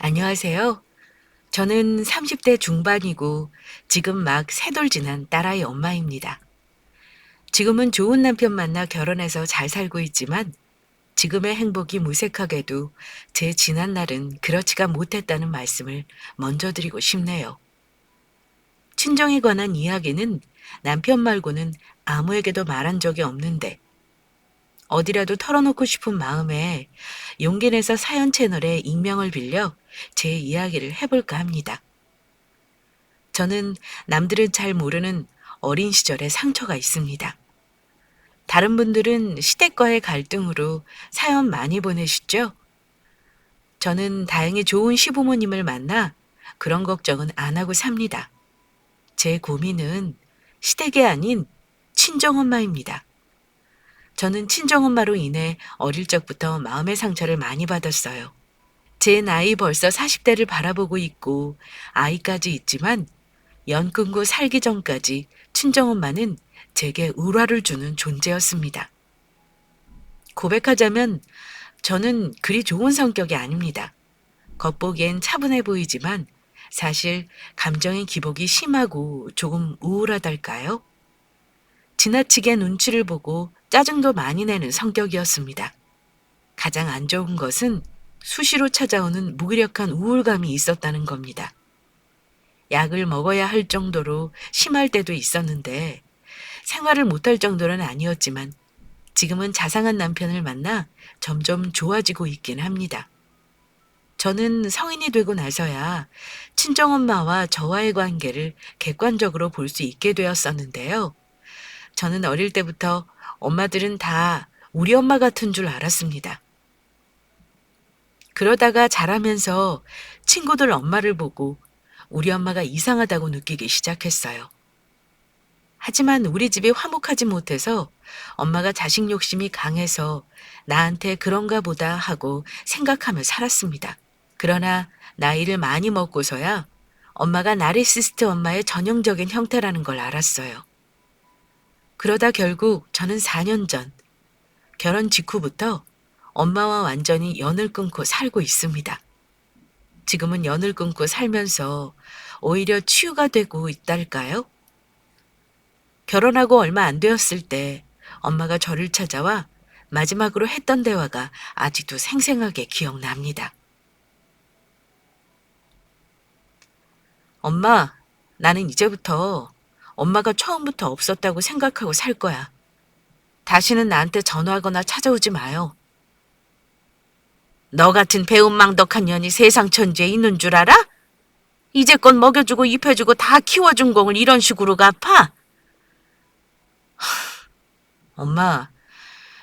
안녕하세요. 저는 30대 중반이고 지금 막 세 돌 지난 딸아이 엄마입니다. 지금은 좋은 남편 만나 결혼해서 잘 살고 있지만 지금의 행복이 무색하게도 제 지난 날은 그렇지가 못했다는 말씀을 먼저 드리고 싶네요. 친정에 관한 이야기는 남편 말고는 아무에게도 말한 적이 없는데 어디라도 털어놓고 싶은 마음에 용기 내서 사연 채널에 익명을 빌려 제 이야기를 해볼까 합니다. 저는 남들은 잘 모르는 어린 시절의 상처가 있습니다. 다른 분들은 시댁과의 갈등으로 사연 많이 보내시죠? 저는 다행히 좋은 시부모님을 만나 그런 걱정은 안 하고 삽니다. 제 고민은 시댁이 아닌 친정엄마입니다. 저는 친정엄마로 인해 어릴 적부터 마음의 상처를 많이 받았어요. 제 나이 벌써 40대를 바라보고 있고 아이까지 있지만 연 끊고 살기 전까지 친정엄마는 제게 울화를 주는 존재였습니다. 고백하자면 저는 그리 좋은 성격이 아닙니다. 겉보기엔 차분해 보이지만 사실 감정의 기복이 심하고 조금 우울하달까요? 지나치게 눈치를 보고 짜증도 많이 내는 성격이었습니다. 가장 안 좋은 것은 수시로 찾아오는 무기력한 우울감이 있었다는 겁니다. 약을 먹어야 할 정도로 심할 때도 있었는데 생활을 못할 정도는 아니었지만 지금은 자상한 남편을 만나 점점 좋아지고 있긴 합니다. 저는 성인이 되고 나서야 친정엄마와 저와의 관계를 객관적으로 볼 수 있게 되었었는데요. 저는 어릴 때부터 엄마들은 다 우리 엄마 같은 줄 알았습니다. 그러다가 자라면서 친구들 엄마를 보고 우리 엄마가 이상하다고 느끼기 시작했어요. 하지만 우리 집이 화목하지 못해서 엄마가 자식 욕심이 강해서 나한테 그런가 보다 하고 생각하며 살았습니다. 그러나 나이를 많이 먹고서야 엄마가 나르시스트 엄마의 전형적인 형태라는 걸 알았어요. 그러다 결국 저는 4년 전 결혼 직후부터 엄마와 완전히 연을 끊고 살고 있습니다. 지금은 연을 끊고 살면서 오히려 치유가 되고 있달까요? 결혼하고 얼마 안 되었을 때 엄마가 저를 찾아와 마지막으로 했던 대화가 아직도 생생하게 기억납니다. 엄마, 나는 이제부터 엄마가 처음부터 없었다고 생각하고 살 거야. 다시는 나한테 전화하거나 찾아오지 마요. 너 같은 배은망덕한 년이 세상 천지에 있는 줄 알아? 이제껏 먹여주고 입혀주고 다 키워준 공을 이런 식으로 갚아? 엄마,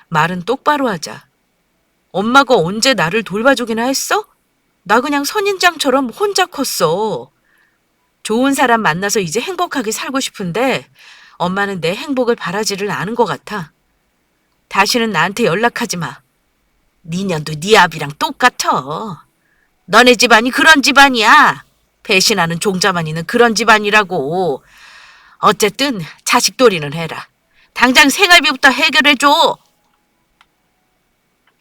말은 똑바로 하자. 엄마가 언제 나를 돌봐주기나 했어? 나 그냥 선인장처럼 혼자 컸어. 좋은 사람 만나서 이제 행복하게 살고 싶은데 엄마는 내 행복을 바라지를 않은 것 같아. 다시는 나한테 연락하지 마. 네 년도 네 아비랑 똑같아. 너네 집안이 그런 집안이야. 배신하는 종자만 있는 그런 집안이라고. 어쨌든 자식돌이는 해라. 당장 생활비부터 해결해줘.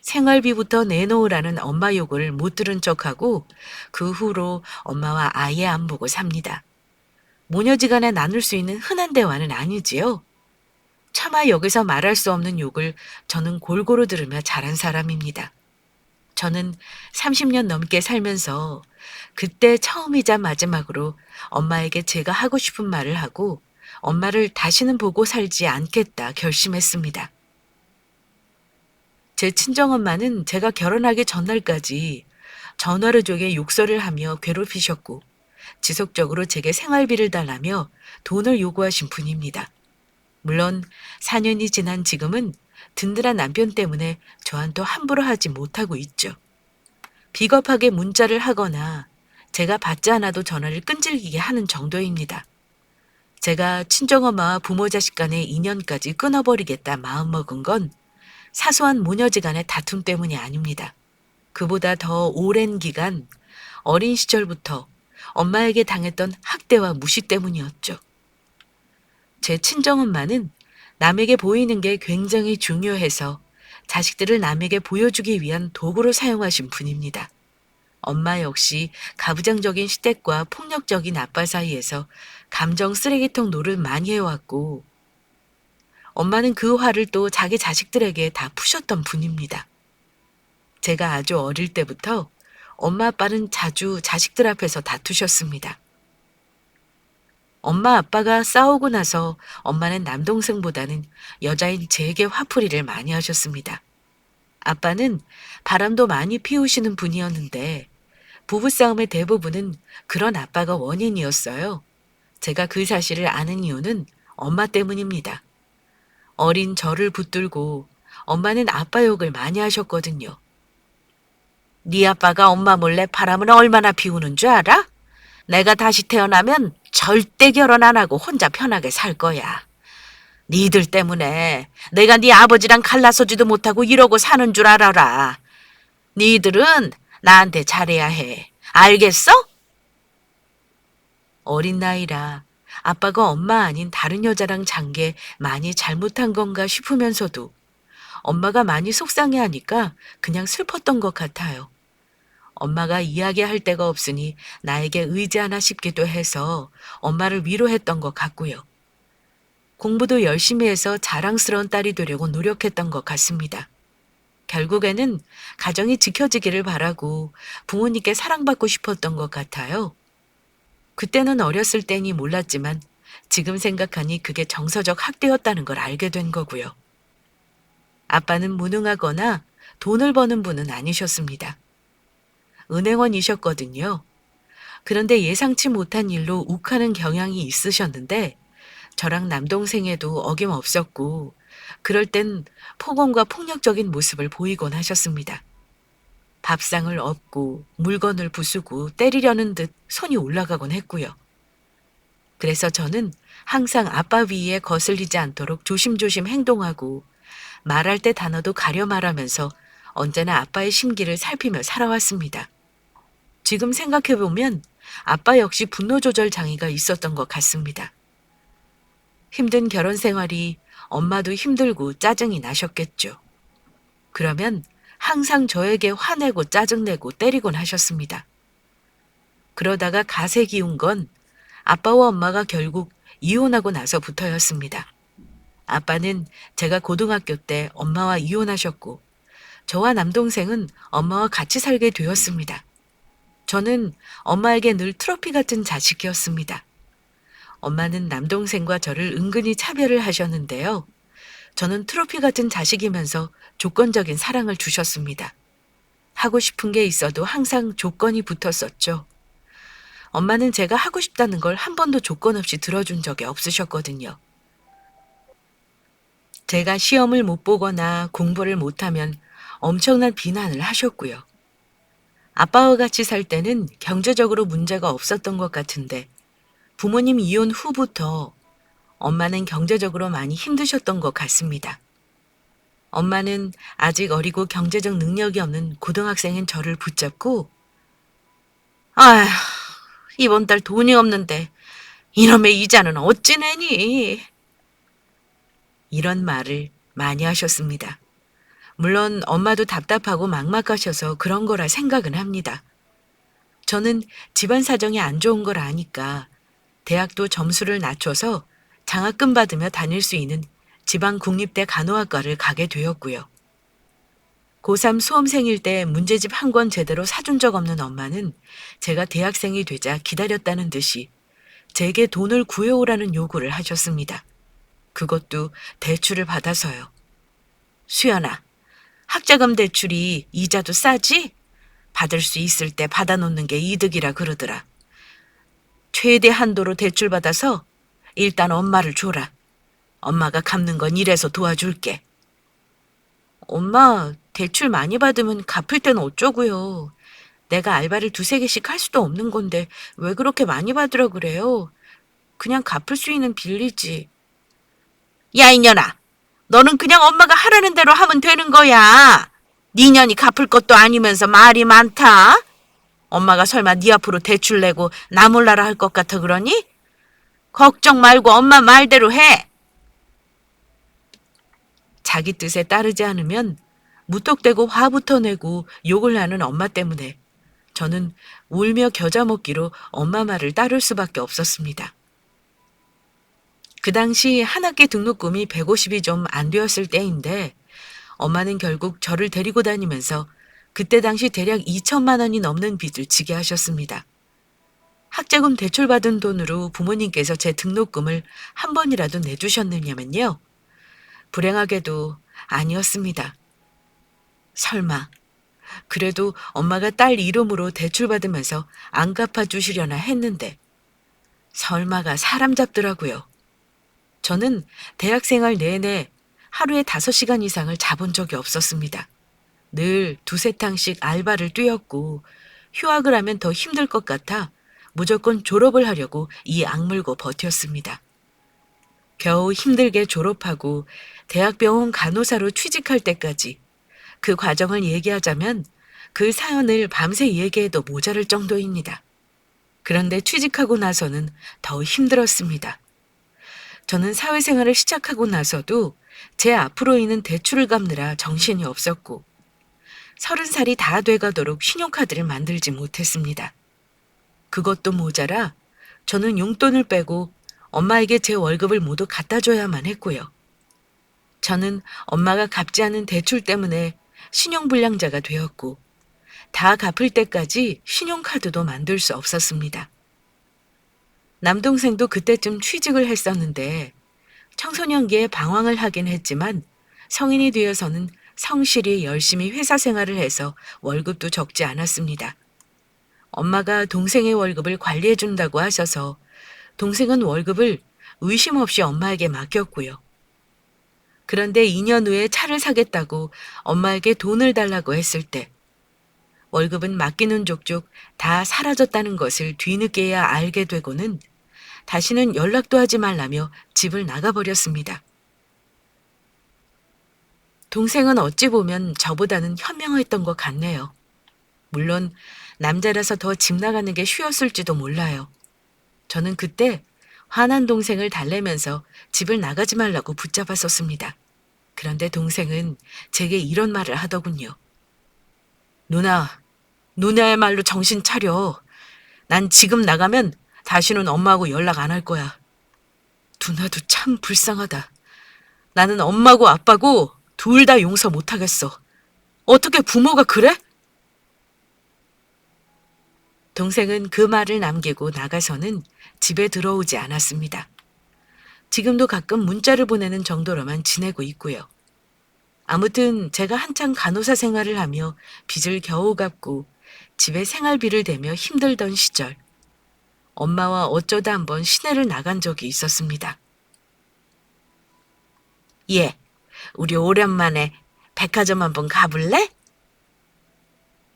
생활비부터 내놓으라는 엄마 욕을 못 들은 척하고 그 후로 엄마와 아예 안 보고 삽니다. 모녀지간에 나눌 수 있는 흔한 대화는 아니지요. 차마 여기서 말할 수 없는 욕을 저는 골고루 들으며 자란 사람입니다. 저는 30년 넘게 살면서 그때 처음이자 마지막으로 엄마에게 제가 하고 싶은 말을 하고 엄마를 다시는 보고 살지 않겠다 결심했습니다. 제 친정엄마는 제가 결혼하기 전날까지 전화를 종해 욕설을 하며 괴롭히셨고 지속적으로 제게 생활비를 달라며 돈을 요구하신 분입니다. 물론 4년이 지난 지금은 든든한 남편 때문에 저한테 함부로 하지 못하고 있죠. 비겁하게 문자를 하거나 제가 받지 않아도 전화를 끈질기게 하는 정도입니다. 제가 친정엄마와 부모 자식 간의 인연까지 끊어버리겠다 마음먹은 건 사소한 모녀지간의 다툼 때문이 아닙니다. 그보다 더 오랜 기간 어린 시절부터 엄마에게 당했던 학대와 무시 때문이었죠. 제 친정엄마는 남에게 보이는 게 굉장히 중요해서 자식들을 남에게 보여주기 위한 도구로 사용하신 분입니다. 엄마 역시 가부장적인 시댁과 폭력적인 아빠 사이에서 감정 쓰레기통 노릇 많이 해왔고, 엄마는 그 화를 또 자기 자식들에게 다 푸셨던 분입니다. 제가 아주 어릴 때부터 엄마 아빠는 자주 자식들 앞에서 다투셨습니다. 엄마 아빠가 싸우고 나서 엄마는 남동생보다는 여자인 제게 화풀이를 많이 하셨습니다. 아빠는 바람도 많이 피우시는 분이었는데 부부싸움의 대부분은 그런 아빠가 원인이었어요. 제가 그 사실을 아는 이유는 엄마 때문입니다. 어린 저를 붙들고 엄마는 아빠 욕을 많이 하셨거든요. 네 아빠가 엄마 몰래 바람을 얼마나 피우는 줄 알아? 내가 다시 태어나면 절대 결혼 안 하고 혼자 편하게 살 거야. 니들 때문에 내가 네 아버지랑 갈라서지도 못하고 이러고 사는 줄 알아라. 니들은 나한테 잘해야 해. 알겠어? 어린 나이라 아빠가 엄마 아닌 다른 여자랑 잔 게 많이 잘못한 건가 싶으면서도 엄마가 많이 속상해하니까 그냥 슬펐던 것 같아요. 엄마가 이야기할 데가 없으니 나에게 의지하나 싶기도 해서 엄마를 위로했던 것 같고요. 공부도 열심히 해서 자랑스러운 딸이 되려고 노력했던 것 같습니다. 결국에는 가정이 지켜지기를 바라고 부모님께 사랑받고 싶었던 것 같아요. 그때는 어렸을 때니 몰랐지만 지금 생각하니 그게 정서적 학대였다는 걸 알게 된 거고요. 아빠는 무능하거나 돈을 버는 분은 아니셨습니다. 은행원이셨거든요. 그런데 예상치 못한 일로 욱하는 경향이 있으셨는데 저랑 남동생에도 어김없었고 그럴 땐 폭언과 폭력적인 모습을 보이곤 하셨습니다. 밥상을 엎고 물건을 부수고 때리려는 듯 손이 올라가곤 했고요. 그래서 저는 항상 아빠 위에 거슬리지 않도록 조심조심 행동하고 말할 때 단어도 가려 말하면서 언제나 아빠의 심기를 살피며 살아왔습니다. 지금 생각해보면 아빠 역시 분노 조절 장애가 있었던 것 같습니다. 힘든 결혼 생활이 엄마도 힘들고 짜증이 나셨겠죠. 그러면 항상 저에게 화내고 짜증내고 때리곤 하셨습니다. 그러다가 가세 기운 건 아빠와 엄마가 결국 이혼하고 나서부터였습니다. 아빠는 제가 고등학교 때 엄마와 이혼하셨고 저와 남동생은 엄마와 같이 살게 되었습니다. 저는 엄마에게 늘 트로피 같은 자식이었습니다. 엄마는 남동생과 저를 은근히 차별을 하셨는데요. 저는 트로피 같은 자식이면서 조건적인 사랑을 주셨습니다. 하고 싶은 게 있어도 항상 조건이 붙었었죠. 엄마는 제가 하고 싶다는 걸 한 번도 조건 없이 들어준 적이 없으셨거든요. 제가 시험을 못 보거나 공부를 못하면 엄청난 비난을 하셨고요. 아빠와 같이 살 때는 경제적으로 문제가 없었던 것 같은데 부모님 이혼 후부터 엄마는 경제적으로 많이 힘드셨던 것 같습니다. 엄마는 아직 어리고 경제적 능력이 없는 고등학생인 저를 붙잡고 아휴, 이번 달 돈이 없는데 이놈의 이자는 어찌 내니? 이런 말을 많이 하셨습니다. 물론 엄마도 답답하고 막막하셔서 그런 거라 생각은 합니다. 저는 집안 사정이 안 좋은 걸 아니까 대학도 점수를 낮춰서 장학금 받으며 다닐 수 있는 지방 국립대 간호학과를 가게 되었고요. 고3 수험생일 때 문제집 한 권 제대로 사준 적 없는 엄마는 제가 대학생이 되자 기다렸다는 듯이 제게 돈을 구해오라는 요구를 하셨습니다. 그것도 대출을 받아서요. 수연아, 학자금 대출이 이자도 싸지? 받을 수 있을 때 받아놓는 게 이득이라 그러더라. 최대 한도로 대출 받아서 일단 엄마를 줘라. 엄마가 갚는 건 이래서 도와줄게. 엄마, 대출 많이 받으면 갚을 땐 어쩌고요. 내가 알바를 두세 개씩 할 수도 없는 건데 왜 그렇게 많이 받으라 그래요? 그냥 갚을 수 있는 빌리지. 야, 이년아. 너는 그냥 엄마가 하라는 대로 하면 되는 거야. 네 년이 갚을 것도 아니면서 말이 많다. 엄마가 설마 네 앞으로 대출 내고 나 몰라라 할 것 같아 그러니? 걱정 말고 엄마 말대로 해. 자기 뜻에 따르지 않으면 무턱대고 화부터 내고 욕을 하는 엄마 때문에 저는 울며 겨자 먹기로 엄마 말을 따를 수밖에 없었습니다. 그 당시 한 학기 등록금이 150이 좀 안 되었을 때인데 엄마는 결국 저를 데리고 다니면서 그때 당시 대략 2천만 원이 넘는 빚을 지게 하셨습니다. 학자금 대출받은 돈으로 부모님께서 제 등록금을 한 번이라도 내주셨느냐면요. 불행하게도 아니었습니다. 설마 그래도 엄마가 딸 이름으로 대출받으면서 안 갚아주시려나 했는데 설마가 사람 잡더라고요. 저는 대학생활 내내 하루에 5시간 이상을 자본 적이 없었습니다. 늘 두세 탕씩 알바를 뛰었고 휴학을 하면 더 힘들 것 같아 무조건 졸업을 하려고 이 악물고 버텼습니다. 겨우 힘들게 졸업하고 대학병원 간호사로 취직할 때까지 그 과정을 얘기하자면 그 사연을 밤새 얘기해도 모자랄 정도입니다. 그런데 취직하고 나서는 더 힘들었습니다. 저는 사회생활을 시작하고 나서도 제 앞으로 있는 대출을 갚느라 정신이 없었고 30살이 다 돼가도록 신용카드를 만들지 못했습니다. 그것도 모자라 저는 용돈을 빼고 엄마에게 제 월급을 모두 갖다 줘야만 했고요. 저는 엄마가 갚지 않은 대출 때문에 신용불량자가 되었고 다 갚을 때까지 신용카드도 만들 수 없었습니다. 남동생도 그때쯤 취직을 했었는데 청소년기에 방황을 하긴 했지만 성인이 되어서는 성실히 열심히 회사 생활을 해서 월급도 적지 않았습니다. 엄마가 동생의 월급을 관리해 준다고 하셔서 동생은 월급을 의심 없이 엄마에게 맡겼고요. 그런데 2년 후에 차를 사겠다고 엄마에게 돈을 달라고 했을 때 월급은 맡기는 족족 다 사라졌다는 것을 뒤늦게야 알게 되고는 다시는 연락도 하지 말라며 집을 나가버렸습니다. 동생은 어찌 보면 저보다는 현명했던 것 같네요. 물론 남자라서 더 집 나가는 게 쉬웠을지도 몰라요. 저는 그때 화난 동생을 달래면서 집을 나가지 말라고 붙잡았었습니다. 그런데 동생은 제게 이런 말을 하더군요. 누나야말로 정신 차려. 난 지금 나가면 다시는 엄마하고 연락 안 할 거야. 누나도 참 불쌍하다. 나는 엄마고 아빠고 둘 다 용서 못 하겠어. 어떻게 부모가 그래? 동생은 그 말을 남기고 나가서는 집에 들어오지 않았습니다. 지금도 가끔 문자를 보내는 정도로만 지내고 있고요. 아무튼 제가 한창 간호사 생활을 하며 빚을 겨우 갚고 집에 생활비를 대며 힘들던 시절 엄마와 어쩌다 한번 시내를 나간 적이 있었습니다. 예, 우리 오랜만에 백화점 한번 가볼래?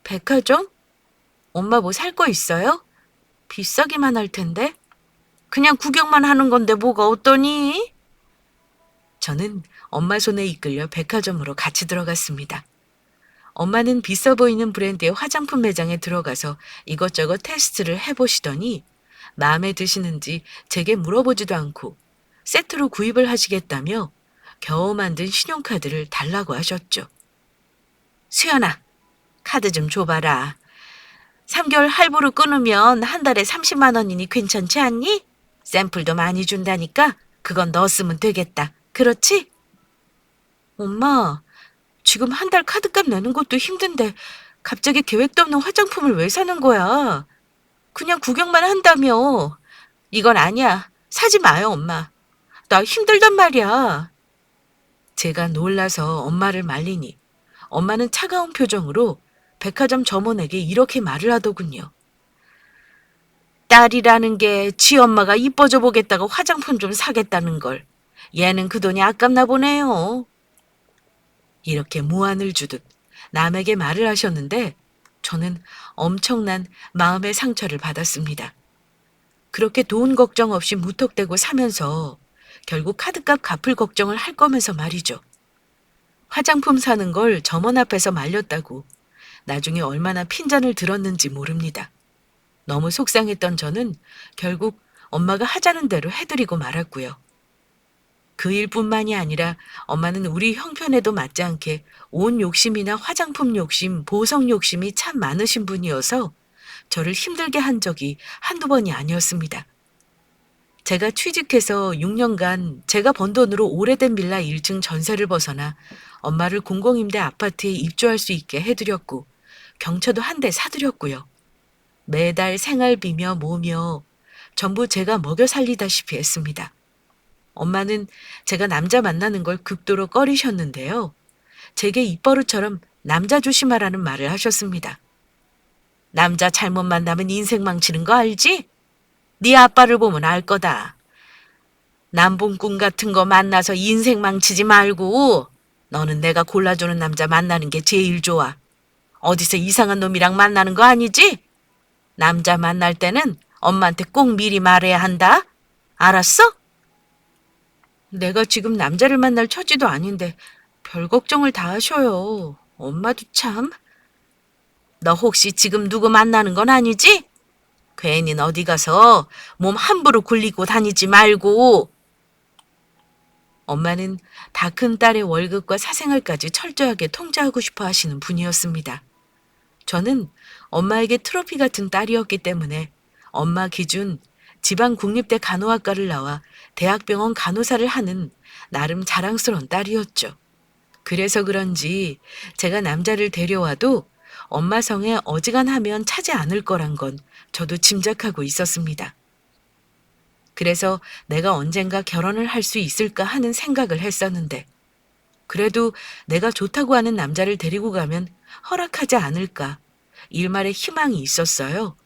백화점? 엄마 뭐 살 거 있어요? 비싸기만 할 텐데. 그냥 구경만 하는 건데 뭐가 어떠니? 저는 엄마 손에 이끌려 백화점으로 같이 들어갔습니다. 엄마는 비싸 보이는 브랜드의 화장품 매장에 들어가서 이것저것 테스트를 해보시더니 마음에 드시는지 제게 물어보지도 않고 세트로 구입을 하시겠다며 겨우 만든 신용카드를 달라고 하셨죠. 수연아, 카드 좀 줘봐라. 3개월 할부로 끊으면 한 달에 30만 원이니 괜찮지 않니? 샘플도 많이 준다니까 그건 너 쓰면 되겠다. 그렇지? 엄마, 지금 한 달 카드값 내는 것도 힘든데 갑자기 계획도 없는 화장품을 왜 사는 거야? 그냥 구경만 한다며. 이건 아니야. 사지 마요, 엄마. 나 힘들단 말이야. 제가 놀라서 엄마를 말리니 엄마는 차가운 표정으로 백화점 점원에게 이렇게 말을 하더군요. 딸이라는 게 지 엄마가 이뻐져 보겠다고 화장품 좀 사겠다는 걸. 얘는 그 돈이 아깝나 보네요. 이렇게 무안을 주듯 남에게 말을 하셨는데 저는 엄청난 마음의 상처를 받았습니다. 그렇게 돈 걱정 없이 무턱대고 사면서 결국 카드값 갚을 걱정을 할 거면서 말이죠. 화장품 사는 걸 점원 앞에서 말렸다고 나중에 얼마나 핀잔을 들었는지 모릅니다. 너무 속상했던 저는 결국 엄마가 하자는 대로 해드리고 말았고요. 그 일뿐만이 아니라 엄마는 우리 형편에도 맞지 않게 옷 욕심이나 화장품 욕심, 보석 욕심이 참 많으신 분이어서 저를 힘들게 한 적이 한두 번이 아니었습니다. 제가 취직해서 6년간 제가 번 돈으로 오래된 빌라 1층 전세를 벗어나 엄마를 공공임대 아파트에 입주할 수 있게 해드렸고 경차도 한 대 사드렸고요. 매달 생활비며 뭐며 전부 제가 먹여 살리다시피 했습니다. 엄마는 제가 남자 만나는 걸 극도로 꺼리셨는데요. 제게 입버릇처럼 남자 조심하라는 말을 하셨습니다. 남자 잘못 만나면 인생 망치는 거 알지? 네 아빠를 보면 알 거다. 남봉꾼 같은 거 만나서 인생 망치지 말고 너는 내가 골라주는 남자 만나는 게 제일 좋아. 어디서 이상한 놈이랑 만나는 거 아니지? 남자 만날 때는 엄마한테 꼭 미리 말해야 한다. 알았어? 내가 지금 남자를 만날 처지도 아닌데 별 걱정을 다 하셔요. 엄마도 참. 너 혹시 지금 누구 만나는 건 아니지? 괜히 어디 가서 몸 함부로 굴리고 다니지 말고. 엄마는 다 큰 딸의 월급과 사생활까지 철저하게 통제하고 싶어 하시는 분이었습니다. 저는 엄마에게 트로피 같은 딸이었기 때문에 엄마 기준 지방 국립대 간호학과를 나와 대학병원 간호사를 하는 나름 자랑스러운 딸이었죠. 그래서 그런지 제가 남자를 데려와도 엄마 성에 어지간하면 차지 않을 거란 건 저도 짐작하고 있었습니다. 그래서 내가 언젠가 결혼을 할 수 있을까 하는 생각을 했었는데 그래도 내가 좋다고 하는 남자를 데리고 가면 허락하지 않을까 일말의 희망이 있었어요.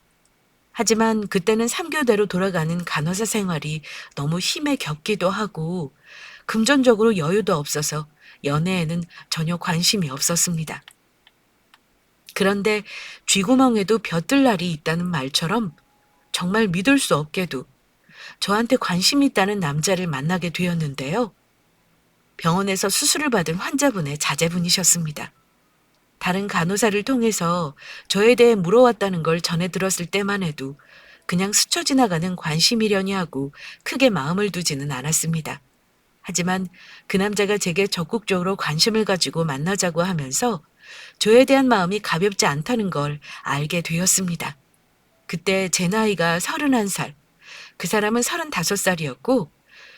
하지만 그때는 3교대로 돌아가는 간호사 생활이 너무 힘에 겹기도 하고 금전적으로 여유도 없어서 연애에는 전혀 관심이 없었습니다. 그런데 쥐구멍에도 벼뜰 날이 있다는 말처럼 정말 믿을 수 없게도 저한테 관심이 있다는 남자를 만나게 되었는데요. 병원에서 수술을 받은 환자분의 자제분이셨습니다. 다른 간호사를 통해서 저에 대해 물어왔다는 걸 전해 들었을 때만 해도 그냥 스쳐 지나가는 관심이려니 하고 크게 마음을 두지는 않았습니다. 하지만 그 남자가 제게 적극적으로 관심을 가지고 만나자고 하면서 저에 대한 마음이 가볍지 않다는 걸 알게 되었습니다. 그때 제 나이가 31살, 그 사람은 35살이었고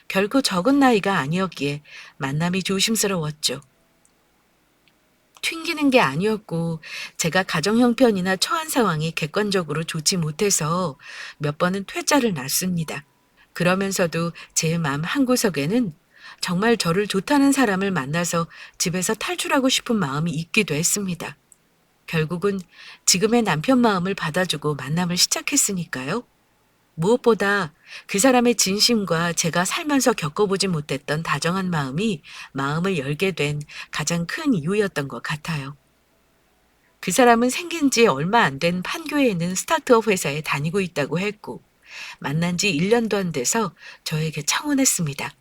결코 적은 나이가 아니었기에 만남이 조심스러웠죠. 튕기는 게 아니었고 제가 가정 형편이나 처한 상황이 객관적으로 좋지 못해서 몇 번은 퇴짜를 놨습니다. 그러면서도 제 마음 한구석에는 정말 저를 좋다는 사람을 만나서 집에서 탈출하고 싶은 마음이 있기도 했습니다. 결국은 지금의 남편 마음을 받아주고 만남을 시작했으니까요. 무엇보다 그 사람의 진심과 제가 살면서 겪어보지 못했던 다정한 마음이 마음을 열게 된 가장 큰 이유였던 것 같아요. 그 사람은 생긴 지 얼마 안 된 판교에 있는 스타트업 회사에 다니고 있다고 했고 만난 지 1년도 안 돼서 저에게 청혼했습니다.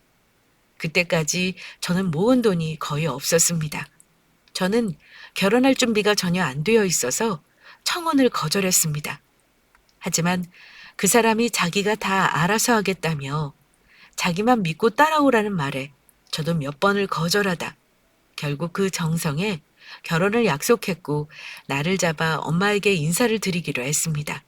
그때까지 저는 모은 돈이 거의 없었습니다. 저는 결혼할 준비가 전혀 안 되어 있어서 청혼을 거절했습니다. 하지만 그 사람이 자기가 다 알아서 하겠다며 자기만 믿고 따라오라는 말에 저도 몇 번을 거절하다 결국 그 정성에 결혼을 약속했고 날을 잡아 엄마에게 인사를 드리기로 했습니다.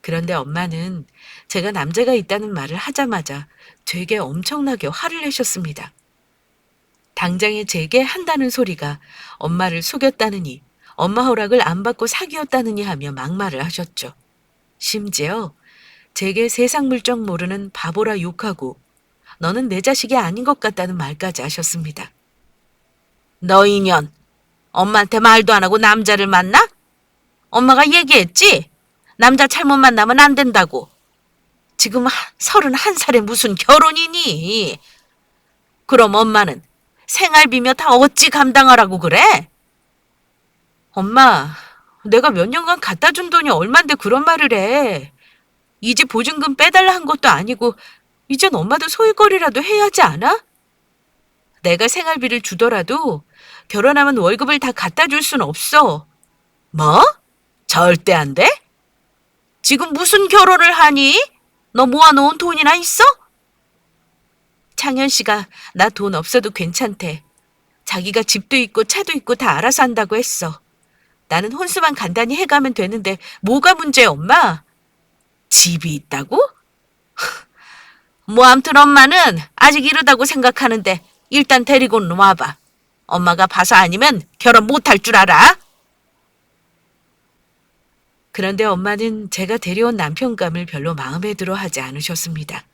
그런데 엄마는 제가 남자가 있다는 말을 하자마자 되게 엄청나게 화를 내셨습니다. 당장에 제게 한다는 소리가 엄마를 속였다느니 엄마 허락을 안 받고 사귀었다느니 하며 막말을 하셨죠. 심지어 제게 세상 물정 모르는 바보라 욕하고 너는 내 자식이 아닌 것 같다는 말까지 하셨습니다. 너 인연, 엄마한테 말도 안 하고 남자를 만나? 엄마가 얘기했지? 남자 잘못 만나면 안 된다고. 지금 31살에 무슨 결혼이니? 그럼 엄마는 생활비며 다 어찌 감당하라고 그래? 엄마, 내가 몇 년간 갖다 준 돈이 얼만데 그런 말을 해. 이 집 보증금 빼달라 한 것도 아니고 이젠 엄마도 소일거리라도 해야 하지 않아? 내가 생활비를 주더라도 결혼하면 월급을 다 갖다 줄 순 없어. 뭐? 절대 안 돼? 지금 무슨 결혼을 하니? 너 모아놓은 돈이나 있어? 창현 씨가 나 돈 없어도 괜찮대. 자기가 집도 있고 차도 있고 다 알아서 한다고 했어. 나는 혼수만 간단히 해가면 되는데 뭐가 문제야, 엄마? 집이 있다고? 뭐 암튼 엄마는 아직 이르다고 생각하는데 일단 데리고는 와봐. 엄마가 봐서 아니면 결혼 못할 줄 알아? 그런데 엄마는 제가 데려온 남편감을 별로 마음에 들어 하지 않으셨습니다.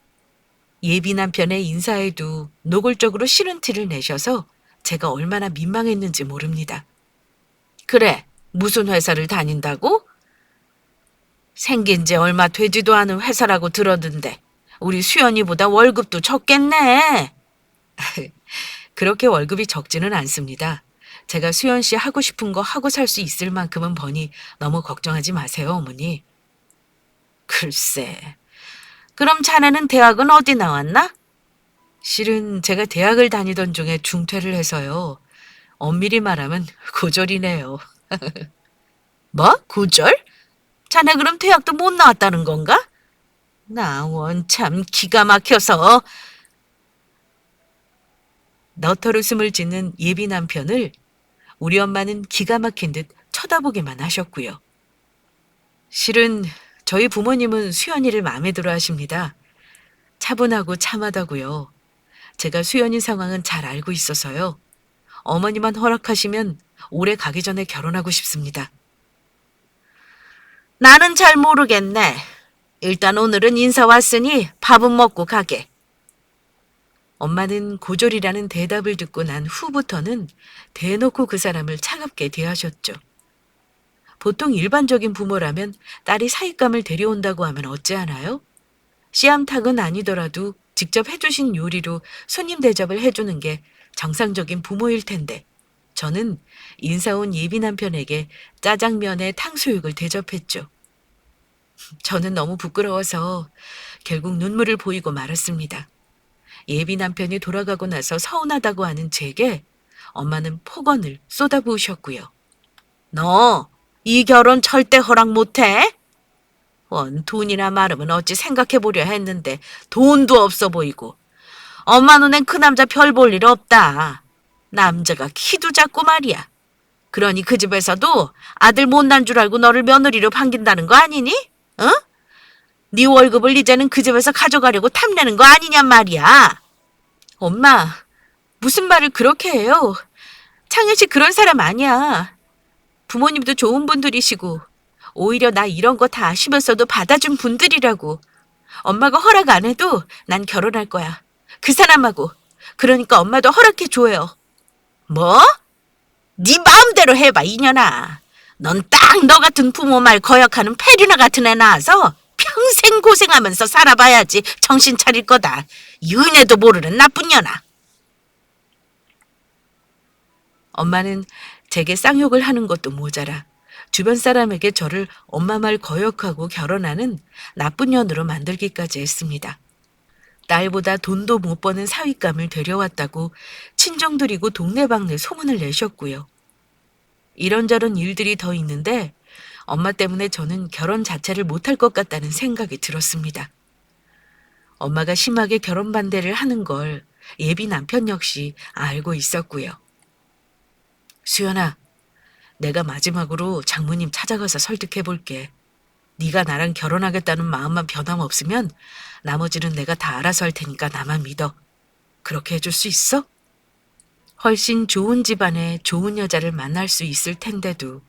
예비 남편의 인사에도 노골적으로 싫은 티를 내셔서 제가 얼마나 민망했는지 모릅니다. 그래, 무슨 회사를 다닌다고? 생긴 지 얼마 되지도 않은 회사라고 들었는데 우리 수연이보다 월급도 적겠네. 그렇게 월급이 적지는 않습니다. 제가 수연 씨 하고 싶은 거 하고 살 수 있을 만큼은 버니 너무 걱정하지 마세요, 어머니. 글쎄, 그럼 자네는 대학은 어디 나왔나? 실은 제가 대학을 다니던 중에 중퇴를 해서요. 엄밀히 말하면 고졸이네요. 뭐? 고졸? 자네 그럼 대학도 못 나왔다는 건가? 나 원참 기가 막혀서. 너털웃음을 짓는 예비 남편을 우리 엄마는 기가 막힌 듯 쳐다보기만 하셨고요. 실은 저희 부모님은 수연이를 마음에 들어 하십니다. 차분하고 참하다고요. 제가 수연이 상황은 잘 알고 있어서요. 어머니만 허락하시면 올해 가기 전에 결혼하고 싶습니다. 나는 잘 모르겠네. 일단 오늘은 인사 왔으니 밥은 먹고 가게. 엄마는 고졸이라는 대답을 듣고 난 후부터는 대놓고 그 사람을 차갑게 대하셨죠. 보통 일반적인 부모라면 딸이 사윗감을 데려온다고 하면 어찌하나요? 씨암탉은 아니더라도 직접 해주신 요리로 손님 대접을 해주는 게 정상적인 부모일 텐데 저는 인사 온 예비 남편에게 짜장면에 탕수육을 대접했죠. 저는 너무 부끄러워서 결국 눈물을 보이고 말았습니다. 예비 남편이 돌아가고 나서 서운하다고 하는 제게 엄마는 폭언을 쏟아부으셨고요. 너 이 결혼 절대 허락 못해? 원 돈이나 많으면 어찌 생각해보려 했는데 돈도 없어 보이고 엄마 눈엔 그 남자 별 볼 일 없다. 남자가 키도 작고 말이야. 그러니 그 집에서도 아들 못난 줄 알고 너를 며느리로 반긴다는 거 아니니? 어? 네 월급을 이제는 그 집에서 가져가려고 탐내는 거 아니냔 말이야. 엄마, 무슨 말을 그렇게 해요? 창현 씨 그런 사람 아니야. 부모님도 좋은 분들이시고 오히려 나 이런 거 다 아시면서도 받아준 분들이라고. 엄마가 허락 안 해도 난 결혼할 거야. 그 사람하고. 그러니까 엄마도 허락해 줘요. 뭐? 네 마음대로 해봐 이년아. 넌 딱 너 같은 부모 말 거역하는 페리나 같은 애 낳아서 평생 고생하면서 살아봐야지 정신 차릴 거다. 윤회도 모르는 나쁜 년아. 엄마는 제게 쌍욕을 하는 것도 모자라 주변 사람에게 저를 엄마 말 거역하고 결혼하는 나쁜 년으로 만들기까지 했습니다. 딸보다 돈도 못 버는 사윗감을 데려왔다고 친정들이고 동네방네 소문을 내셨고요. 이런저런 일들이 더 있는데 엄마 때문에 저는 결혼 자체를 못할 것 같다는 생각이 들었습니다. 엄마가 심하게 결혼 반대를 하는 걸 예비 남편 역시 알고 있었고요. 수연아, 내가 마지막으로 장모님 찾아가서 설득해 볼게. 네가 나랑 결혼하겠다는 마음만 변함없으면 나머지는 내가 다 알아서 할 테니까 나만 믿어. 그렇게 해줄 수 있어? 훨씬 좋은 집안에 좋은 여자를 만날 수 있을 텐데도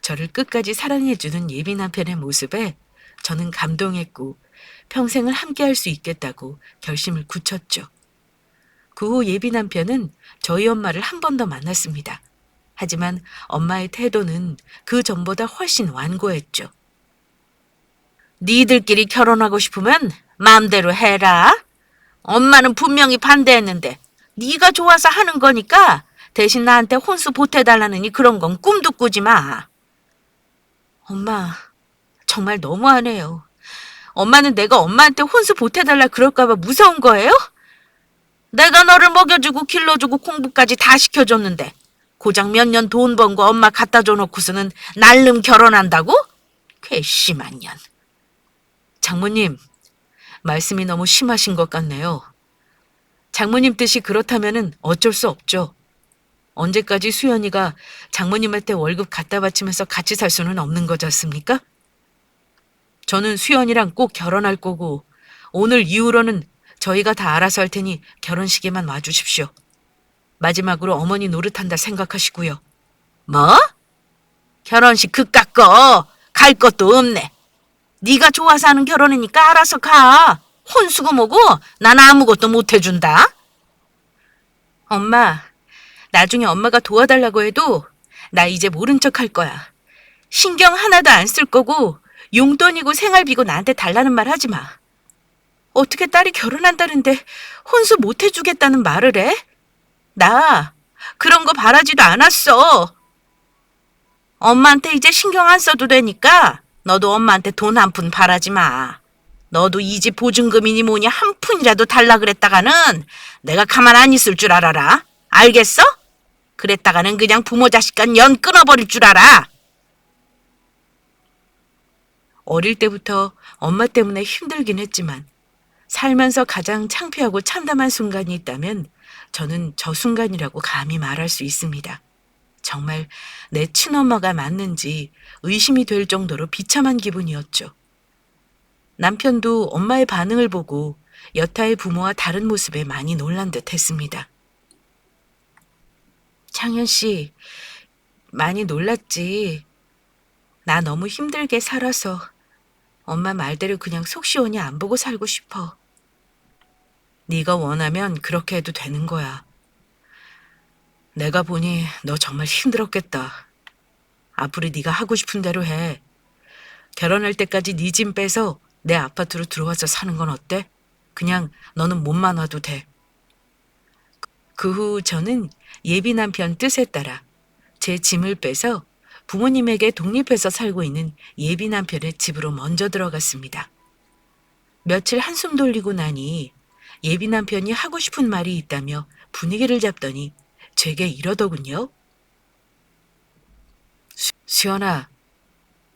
저를 끝까지 사랑해주는 예비 남편의 모습에 저는 감동했고 평생을 함께할 수 있겠다고 결심을 굳혔죠. 그 후 예비 남편은 저희 엄마를 한 번 더 만났습니다. 하지만 엄마의 태도는 그 전보다 훨씬 완고했죠. 니들끼리 결혼하고 싶으면 마음대로 해라. 엄마는 분명히 반대했는데 네가 좋아서 하는 거니까 대신 나한테 혼수 보태달라느니 그런 건 꿈도 꾸지 마. 엄마, 정말 너무하네요. 엄마는 내가 엄마한테 혼수 보태달라 그럴까 봐 무서운 거예요? 내가 너를 먹여주고 길러주고 공부까지 다 시켜줬는데 고작 몇 년 돈 번 거 엄마 갖다 줘놓고서는 날름 결혼한다고? 괘씸한 년. 장모님, 말씀이 너무 심하신 것 같네요. 장모님 뜻이 그렇다면 어쩔 수 없죠. 언제까지 수연이가 장모님한테 월급 갖다 바치면서 같이 살 수는 없는 거잖습니까? 저는 수연이랑 꼭 결혼할 거고 오늘 이후로는 저희가 다 알아서 할 테니 결혼식에만 와주십시오. 마지막으로 어머니 노릇한다 생각하시고요. 뭐? 결혼식 그깟 거 갈 것도 없네. 네가 좋아서 하는 결혼이니까 알아서 가. 혼수고 뭐고 난 아무것도 못 해준다. 엄마, 나중에 엄마가 도와달라고 해도 나 이제 모른 척 할 거야. 신경 하나도 안 쓸 거고 용돈이고 생활비고 나한테 달라는 말 하지 마. 어떻게 딸이 결혼한다는데 혼수 못 해주겠다는 말을 해? 나 그런 거 바라지도 않았어. 엄마한테 이제 신경 안 써도 되니까 너도 엄마한테 돈 한 푼 바라지 마. 너도 이 집 보증금이니 뭐니 한 푼이라도 달라 그랬다가는 내가 가만 안 있을 줄 알아라. 알겠어? 그랬다가는 그냥 부모 자식 간 연 끊어버릴 줄 알아. 어릴 때부터 엄마 때문에 힘들긴 했지만 살면서 가장 창피하고 참담한 순간이 있다면 저는 저 순간이라고 감히 말할 수 있습니다. 정말 내 친엄마가 맞는지 의심이 될 정도로 비참한 기분이었죠. 남편도 엄마의 반응을 보고 여타의 부모와 다른 모습에 많이 놀란 듯 했습니다. 창현 씨, 많이 놀랐지. 나 너무 힘들게 살아서 엄마 말대로 그냥 속 시원히 안 보고 살고 싶어. 네가 원하면 그렇게 해도 되는 거야. 내가 보니 너 정말 힘들었겠다. 앞으로 네가 하고 싶은 대로 해. 결혼할 때까지 네 짐 빼서 내 아파트로 들어와서 사는 건 어때? 그냥 너는 몸만 와도 돼. 그 후 저는 예비 남편 뜻에 따라 제 짐을 빼서 부모님에게 독립해서 살고 있는 예비 남편의 집으로 먼저 들어갔습니다. 며칠 한숨 돌리고 나니 예비 남편이 하고 싶은 말이 있다며 분위기를 잡더니 제게 이러더군요. 수연아,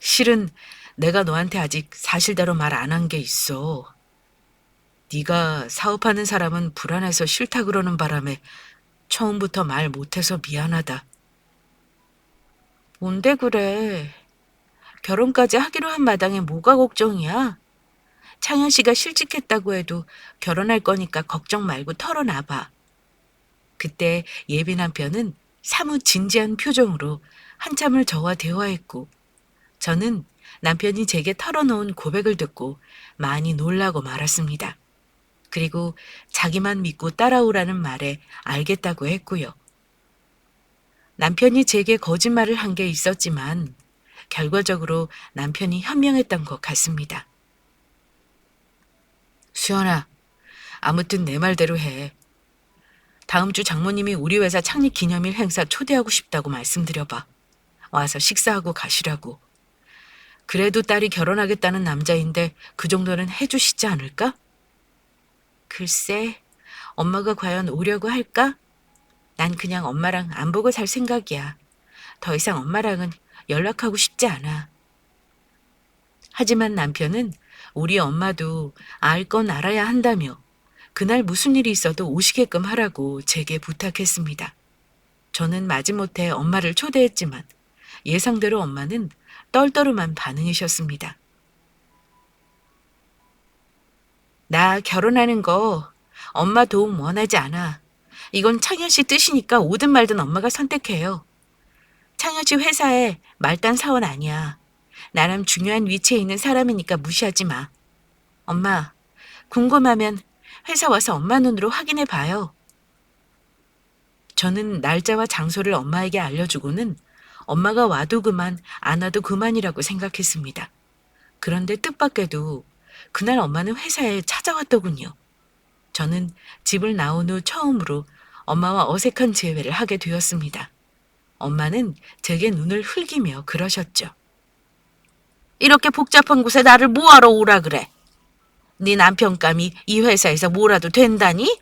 실은 내가 너한테 아직 사실대로 말 안 한 게 있어. 네가 사업하는 사람은 불안해서 싫다 그러는 바람에 처음부터 말 못해서 미안하다. 뭔데 그래? 결혼까지 하기로 한 마당에 뭐가 걱정이야? 창현 씨가 실직했다고 해도 결혼할 거니까 걱정 말고 털어놔봐. 그때 예비 남편은 사뭇 진지한 표정으로 한참을 저와 대화했고 저는 남편이 제게 털어놓은 고백을 듣고 많이 놀라고 말았습니다. 그리고 자기만 믿고 따라오라는 말에 알겠다고 했고요. 남편이 제게 거짓말을 한 게 있었지만 결과적으로 남편이 현명했던 것 같습니다. 수연아, 아무튼 내 말대로 해. 다음 주 장모님이 우리 회사 창립 기념일 행사 초대하고 싶다고 말씀드려봐. 와서 식사하고 가시라고. 그래도 딸이 결혼하겠다는 남자인데 그 정도는 해주시지 않을까? 글쎄, 엄마가 과연 오려고 할까? 난 그냥 엄마랑 안 보고 살 생각이야. 더 이상 엄마랑은 연락하고 싶지 않아. 하지만 남편은 우리 엄마도 알 건 알아야 한다며 그날 무슨 일이 있어도 오시게끔 하라고 제게 부탁했습니다. 저는 마지못해 엄마를 초대했지만 예상대로 엄마는 떨떠름한 반응이셨습니다. 나 결혼하는 거 엄마 도움 원하지 않아. 이건 창현 씨 뜻이니까 오든 말든 엄마가 선택해요. 창현 씨 회사에 말단 사원 아니야. 나름 중요한 위치에 있는 사람이니까 무시하지 마. 엄마, 궁금하면 회사 와서 엄마 눈으로 확인해 봐요. 저는 날짜와 장소를 엄마에게 알려주고는 엄마가 와도 그만, 안 와도 그만이라고 생각했습니다. 그런데 뜻밖에도 그날 엄마는 회사에 찾아왔더군요. 저는 집을 나온 후 처음으로 엄마와 어색한 재회를 하게 되었습니다. 엄마는 제게 눈을 흘기며 그러셨죠. 이렇게 복잡한 곳에 나를 뭐하러 오라 그래? 네 남편감이 이 회사에서 뭐라도 된다니?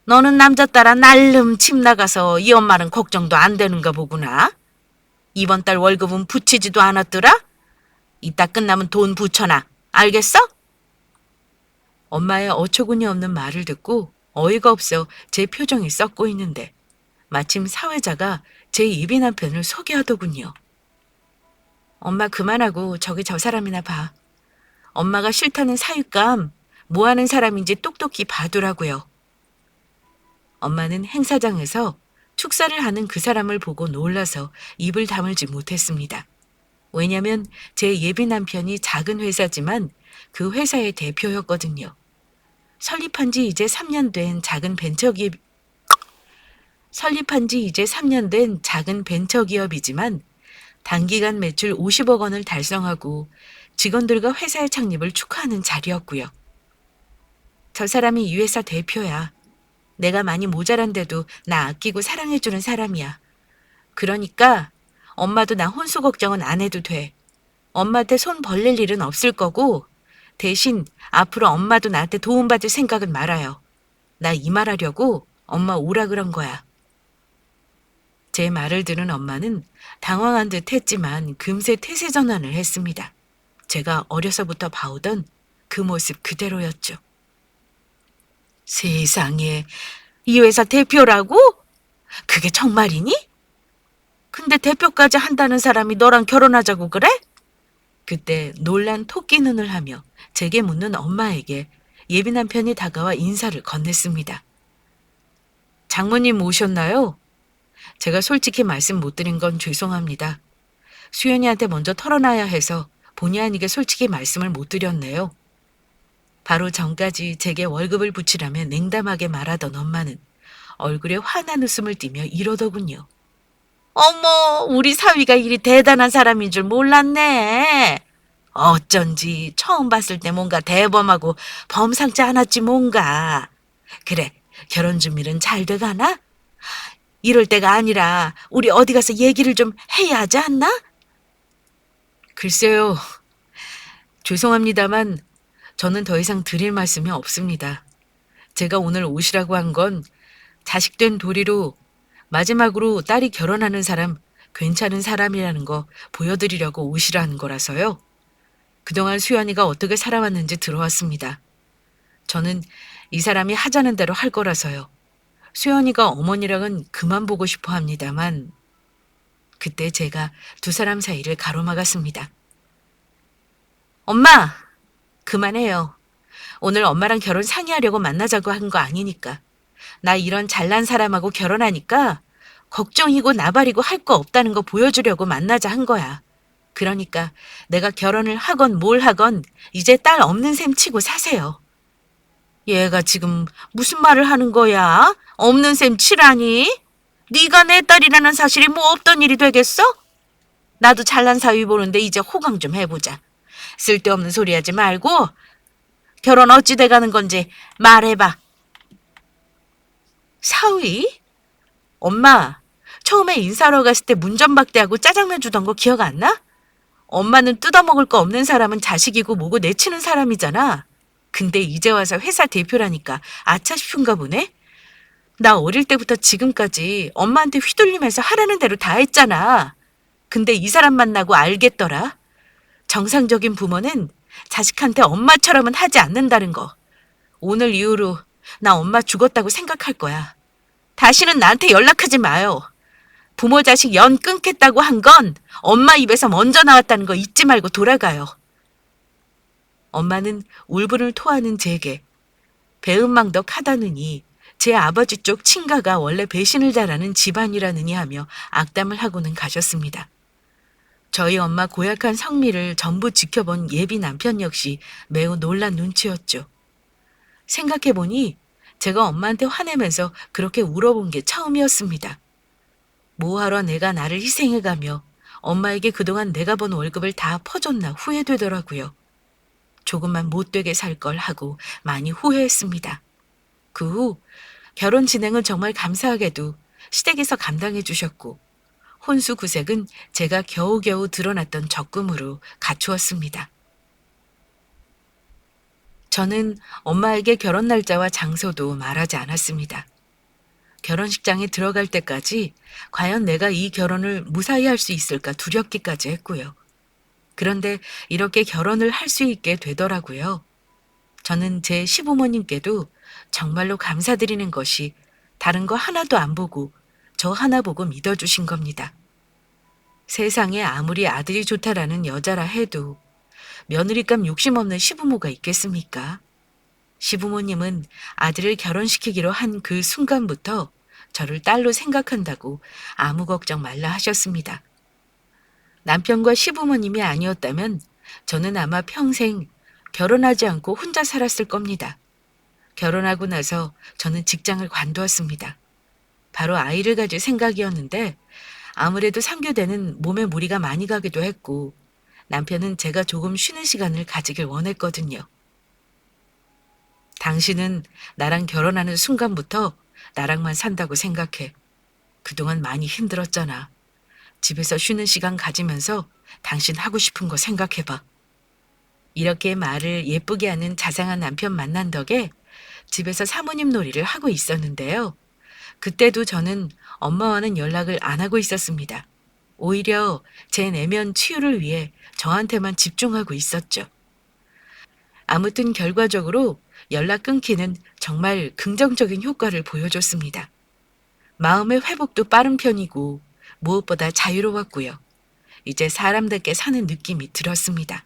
너는 남자 따라 날름 집 나가서 이 엄마는 걱정도 안 되는가 보구나. 이번 달 월급은 붙이지도 않았더라? 이따 끝나면 돈 붙여놔. 알겠어? 엄마의 어처구니 없는 말을 듣고 어이가 없어 제 표정이 썩고 있는데 마침 사회자가 제 예비 남편을 소개하더군요. 엄마 그만하고 저기 저 사람이나 봐. 엄마가 싫다는 사윗감 뭐 하는 사람인지 똑똑히 봐두라고요. 엄마는 행사장에서 축사를 하는 그 사람을 보고 놀라서 입을 다물지 못했습니다. 왜냐면 제 예비 남편이 작은 회사지만 그 회사의 대표였거든요. 설립한 지 이제 3년 된 작은 벤처기업이지만 단기간 매출 50억 원을 달성하고 직원들과 회사의 창립을 축하하는 자리였고요. 저 사람이 이 회사 대표야. 내가 많이 모자란데도 나 아끼고 사랑해주는 사람이야. 그러니까 엄마도 나 혼수 걱정은 안 해도 돼. 엄마한테 손 벌릴 일은 없을 거고 대신 앞으로 엄마도 나한테 도움받을 생각은 말아요. 나 이 말하려고 엄마 오라 그런 거야. 제 말을 들은 엄마는 당황한 듯 했지만 금세 태세 전환을 했습니다. 제가 어려서부터 봐오던 그 모습 그대로였죠. 세상에, 이 회사 대표라고? 그게 정말이니? 근데 대표까지 한다는 사람이 너랑 결혼하자고 그래? 그때 놀란 토끼 눈을 하며 제게 묻는 엄마에게 예비 남편이 다가와 인사를 건넸습니다. 장모님 오셨나요? 제가 솔직히 말씀 못 드린 건 죄송합니다. 수연이한테 먼저 털어놔야 해서 본의 아니게 솔직히 말씀을 못 드렸네요. 바로 전까지 제게 월급을 붙이라며 냉담하게 말하던 엄마는 얼굴에 환한 웃음을 띠며 이러더군요. 어머, 우리 사위가 이리 대단한 사람인 줄 몰랐네. 어쩐지 처음 봤을 때 뭔가 대범하고 범상치 않았지 뭔가. 그래, 결혼 준비는 잘 돼가나? 이럴 때가 아니라 우리 어디 가서 얘기를 좀 해야 하지 않나? 글쎄요. 죄송합니다만 저는 더 이상 드릴 말씀이 없습니다. 제가 오늘 오시라고 한 건 자식된 도리로 마지막으로 딸이 결혼하는 사람 괜찮은 사람이라는 거 보여드리려고 오시라는 거라서요. 그동안 수연이가 어떻게 살아왔는지 들어왔습니다. 저는 이 사람이 하자는 대로 할 거라서요. 수연이가 어머니랑은 그만 보고 싶어 합니다만 그때 제가 두 사람 사이를 가로막았습니다. 엄마! 그만해요. 오늘 엄마랑 결혼 상의하려고 만나자고 한 거 아니니까. 나 이런 잘난 사람하고 결혼하니까 걱정이고 나발이고 할 거 없다는 거 보여주려고 만나자 한 거야. 그러니까 내가 결혼을 하건 뭘 하건 이제 딸 없는 셈 치고 사세요. 얘가 지금 무슨 말을 하는 거야? 없는 셈 치라니? 네가 내 딸이라는 사실이 뭐 없던 일이 되겠어? 나도 잘난 사위 보는데 이제 호강 좀 해보자. 쓸데없는 소리 하지 말고 결혼 어찌 돼가는 건지 말해봐. 사위? 엄마, 처음에 인사하러 갔을 때 문전박대하고 짜장면 주던 거 기억 안 나? 엄마는 뜯어먹을 거 없는 사람은 자식이고 뭐고 내치는 사람이잖아. 근데 이제 와서 회사 대표라니까 아차 싶은가 보네? 나 어릴 때부터 지금까지 엄마한테 휘둘리면서 하라는 대로 다 했잖아. 근데 이 사람 만나고 알겠더라. 정상적인 부모는 자식한테 엄마처럼은 하지 않는다는 거. 오늘 이후로 나 엄마 죽었다고 생각할 거야. 다시는 나한테 연락하지 마요. 부모 자식 연 끊겠다고 한 건 엄마 입에서 먼저 나왔다는 거 잊지 말고 돌아가요. 엄마는 울분을 토하는 제게 배은망덕 하다느니 제 아버지 쪽 친가가 원래 배신을 잘하는 집안이라느니 하며 악담을 하고는 가셨습니다. 저희 엄마 고약한 성미를 전부 지켜본 예비 남편 역시 매우 놀란 눈치였죠. 생각해보니 제가 엄마한테 화내면서 그렇게 울어본 게 처음이었습니다. 뭐하러 내가 나를 희생해가며 엄마에게 그동안 내가 번 월급을 다 퍼줬나 후회되더라고요. 조금만 못되게 살 걸 하고 많이 후회했습니다. 그 후 결혼 진행은 정말 감사하게도 시댁에서 감당해 주셨고 혼수 구색은 제가 겨우겨우 드러났던 적금으로 갖추었습니다. 저는 엄마에게 결혼 날짜와 장소도 말하지 않았습니다. 결혼식장에 들어갈 때까지 과연 내가 이 결혼을 무사히 할 수 있을까 두렵기까지 했고요. 그런데 이렇게 결혼을 할 수 있게 되더라고요. 저는 제 시부모님께도 정말로 감사드리는 것이 다른 거 하나도 안 보고 저 하나 보고 믿어주신 겁니다. 세상에 아무리 아들이 좋다라는 여자라 해도 며느리감 욕심 없는 시부모가 있겠습니까? 시부모님은 아들을 결혼시키기로 한 그 순간부터 저를 딸로 생각한다고 아무 걱정 말라 하셨습니다. 남편과 시부모님이 아니었다면 저는 아마 평생 결혼하지 않고 혼자 살았을 겁니다. 결혼하고 나서 저는 직장을 관두었습니다. 바로 아이를 가질 생각이었는데 아무래도 3교대는 몸에 무리가 많이 가기도 했고 남편은 제가 조금 쉬는 시간을 가지길 원했거든요. 당신은 나랑 결혼하는 순간부터 나랑만 산다고 생각해. 그동안 많이 힘들었잖아. 집에서 쉬는 시간 가지면서 당신 하고 싶은 거 생각해봐. 이렇게 말을 예쁘게 하는 자상한 남편 만난 덕에 집에서 사모님 놀이를 하고 있었는데요. 그때도 저는 엄마와는 연락을 안 하고 있었습니다. 오히려 제 내면 치유를 위해 저한테만 집중하고 있었죠. 아무튼 결과적으로 연락 끊기는 정말 긍정적인 효과를 보여줬습니다. 마음의 회복도 빠른 편이고 무엇보다 자유로웠고요. 이제 사람답게 사는 느낌이 들었습니다.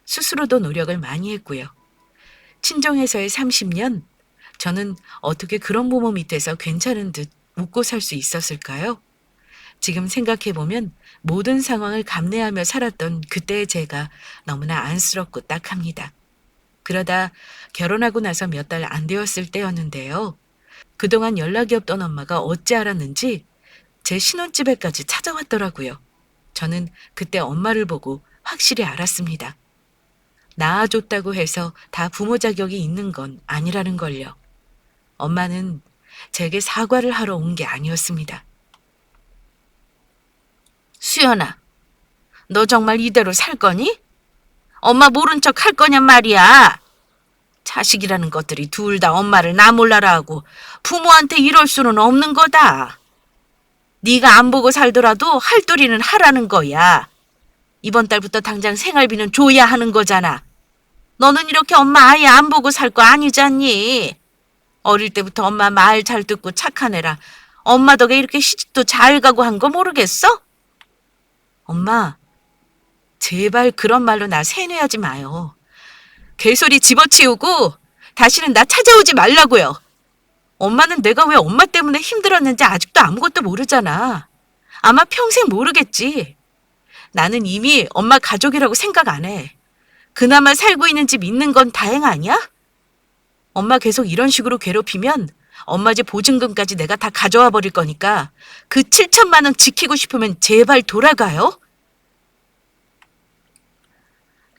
스스로도 노력을 많이 했고요. 친정에서의 30년, 저는 어떻게 그런 부모 밑에서 괜찮은 듯 웃고 살 수 있었을까요? 지금 생각해보면 모든 상황을 감내하며 살았던 그때의 제가 너무나 안쓰럽고 딱합니다. 그러다 결혼하고 나서 몇 달 안 되었을 때였는데요. 그동안 연락이 없던 엄마가 어찌 알았는지 제 신혼집에까지 찾아왔더라고요. 저는 그때 엄마를 보고 확실히 알았습니다. 낳아줬다고 해서 다 부모 자격이 있는 건 아니라는 걸요. 엄마는 제게 사과를 하러 온 게 아니었습니다. 수연아, 너 정말 이대로 살 거니? 엄마 모른 척 할 거냔 말이야. 자식이라는 것들이 둘 다 엄마를 나 몰라라 하고 부모한테 이럴 수는 없는 거다. 네가 안 보고 살더라도 할 도리는 하라는 거야. 이번 달부터 당장 생활비는 줘야 하는 거잖아. 너는 이렇게 엄마 아예 안 보고 살 거 아니잖니. 어릴 때부터 엄마 말 잘 듣고 착한 애라 엄마 덕에 이렇게 시집도 잘 가고 한 거 모르겠어? 엄마, 제발 그런 말로 나 세뇌하지 마요. 개소리 집어치우고 다시는 나 찾아오지 말라고요. 엄마는 내가 왜 엄마 때문에 힘들었는지 아직도 아무것도 모르잖아. 아마 평생 모르겠지. 나는 이미 엄마 가족이라고 생각 안 해. 그나마 살고 있는 집 있는 건 다행 아니야? 엄마 계속 이런 식으로 괴롭히면 엄마 집 보증금까지 내가 다 가져와 버릴 거니까 그 7천만 원 지키고 싶으면 제발 돌아가요.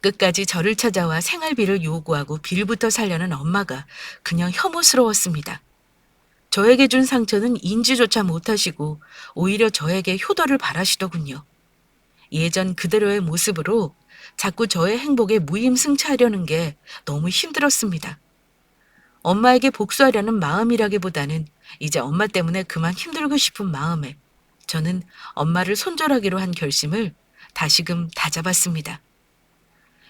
끝까지 저를 찾아와 생활비를 요구하고 빌부터 살려는 엄마가 그냥 혐오스러웠습니다. 저에게 준 상처는 인지조차 못하시고 오히려 저에게 효도를 바라시더군요. 예전 그대로의 모습으로 자꾸 저의 행복에 무임승차하려는 게 너무 힘들었습니다. 엄마에게 복수하려는 마음이라기보다는 이제 엄마 때문에 그만 힘들고 싶은 마음에 저는 엄마를 손절하기로 한 결심을 다시금 다잡았습니다.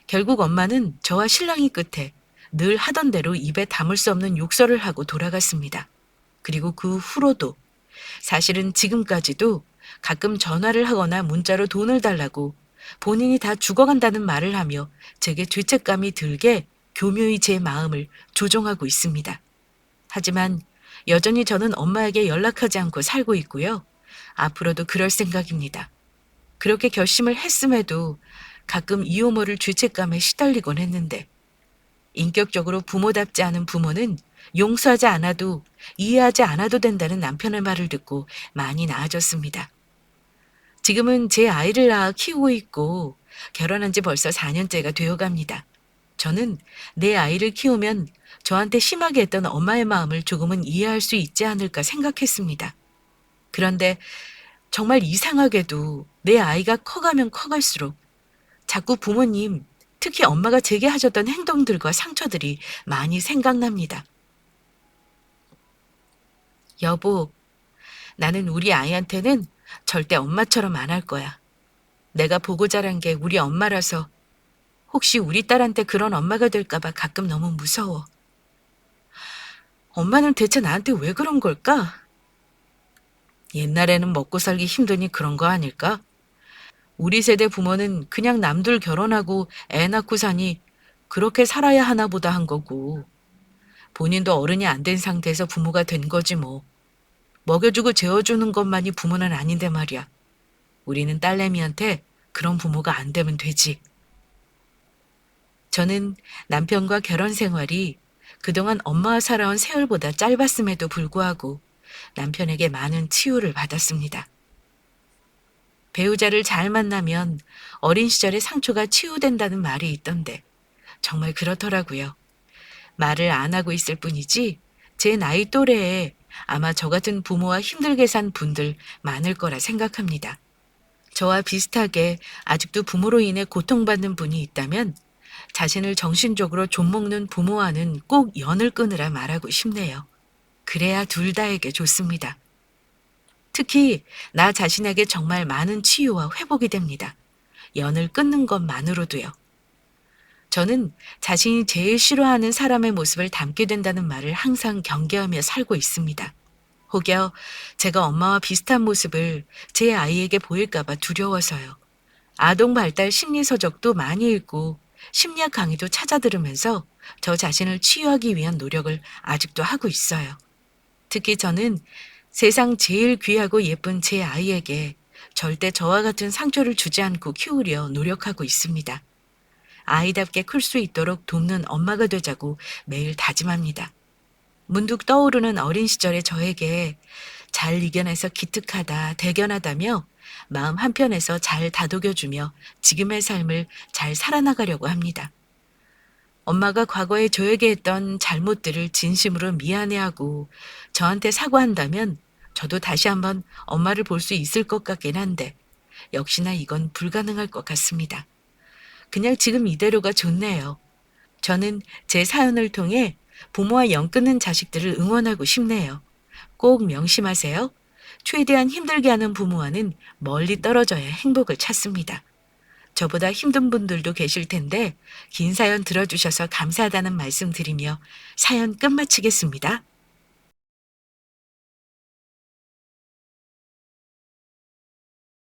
결국 엄마는 저와 신랑이 끝에 늘 하던 대로 입에 담을 수 없는 욕설을 하고 돌아갔습니다. 그리고 그 후로도 사실은 지금까지도 가끔 전화를 하거나 문자로 돈을 달라고 본인이 다 죽어간다는 말을 하며 제게 죄책감이 들게 교묘히 제 마음을 조종하고 있습니다. 하지만 여전히 저는 엄마에게 연락하지 않고 살고 있고요. 앞으로도 그럴 생각입니다. 그렇게 결심을 했음에도 가끔 이유 모를 죄책감에 시달리곤 했는데 인격적으로 부모답지 않은 부모는 용서하지 않아도 이해하지 않아도 된다는 남편의 말을 듣고 많이 나아졌습니다. 지금은 제 아이를 낳아 키우고 있고 결혼한 지 벌써 4년째가 되어갑니다. 저는 내 아이를 키우면 저한테 심하게 했던 엄마의 마음을 조금은 이해할 수 있지 않을까 생각했습니다. 그런데 정말 이상하게도 내 아이가 커가면 커갈수록 자꾸 부모님, 특히 엄마가 제게 하셨던 행동들과 상처들이 많이 생각납니다. 여보, 나는 우리 아이한테는 절대 엄마처럼 안 할 거야. 내가 보고 자란 게 우리 엄마라서 혹시 우리 딸한테 그런 엄마가 될까봐 가끔 너무 무서워. 엄마는 대체 나한테 왜 그런 걸까? 옛날에는 먹고 살기 힘드니 그런 거 아닐까? 우리 세대 부모는 그냥 남들 결혼하고 애 낳고 사니 그렇게 살아야 하나 보다 한 거고, 본인도 어른이 안 된 상태에서 부모가 된 거지 뭐. 먹여주고 재워주는 것만이 부모는 아닌데 말이야. 우리는 딸내미한테 그런 부모가 안 되면 되지. 저는 남편과 결혼 생활이 그동안 엄마와 살아온 세월보다 짧았음에도 불구하고 남편에게 많은 치유를 받았습니다. 배우자를 잘 만나면 어린 시절의 상처가 치유된다는 말이 있던데 정말 그렇더라고요. 말을 안 하고 있을 뿐이지 제 나이 또래에 아마 저 같은 부모와 힘들게 산 분들 많을 거라 생각합니다. 저와 비슷하게 아직도 부모로 인해 고통받는 분이 있다면 자신을 정신적으로 좀먹는 부모와는 꼭 연을 끊으라 말하고 싶네요. 그래야 둘 다에게 좋습니다. 특히 나 자신에게 정말 많은 치유와 회복이 됩니다. 연을 끊는 것만으로도요. 저는 자신이 제일 싫어하는 사람의 모습을 담게 된다는 말을 항상 경계하며 살고 있습니다. 혹여 제가 엄마와 비슷한 모습을 제 아이에게 보일까봐 두려워서요. 아동 발달 심리 서적도 많이 읽고 심리학 강의도 찾아 들으면서 저 자신을 치유하기 위한 노력을 아직도 하고 있어요. 특히 저는 세상 제일 귀하고 예쁜 제 아이에게 절대 저와 같은 상처를 주지 않고 키우려 노력하고 있습니다. 아이답게 클 수 있도록 돕는 엄마가 되자고 매일 다짐합니다. 문득 떠오르는 어린 시절의 저에게 잘 이겨내서 기특하다, 대견하다며 마음 한편에서 잘 다독여주며 지금의 삶을 잘 살아나가려고 합니다. 엄마가 과거에 저에게 했던 잘못들을 진심으로 미안해하고 저한테 사과한다면 저도 다시 한번 엄마를 볼 수 있을 것 같긴 한데 역시나 이건 불가능할 것 같습니다. 그냥 지금 이대로가 좋네요. 저는 제 사연을 통해 부모와 연 끊는 자식들을 응원하고 싶네요. 꼭 명심하세요. 최대한 힘들게 하는 부모와는 멀리 떨어져야 행복을 찾습니다. 저보다 힘든 분들도 계실 텐데 긴 사연 들어주셔서 감사하다는 말씀 드리며 사연 끝마치겠습니다.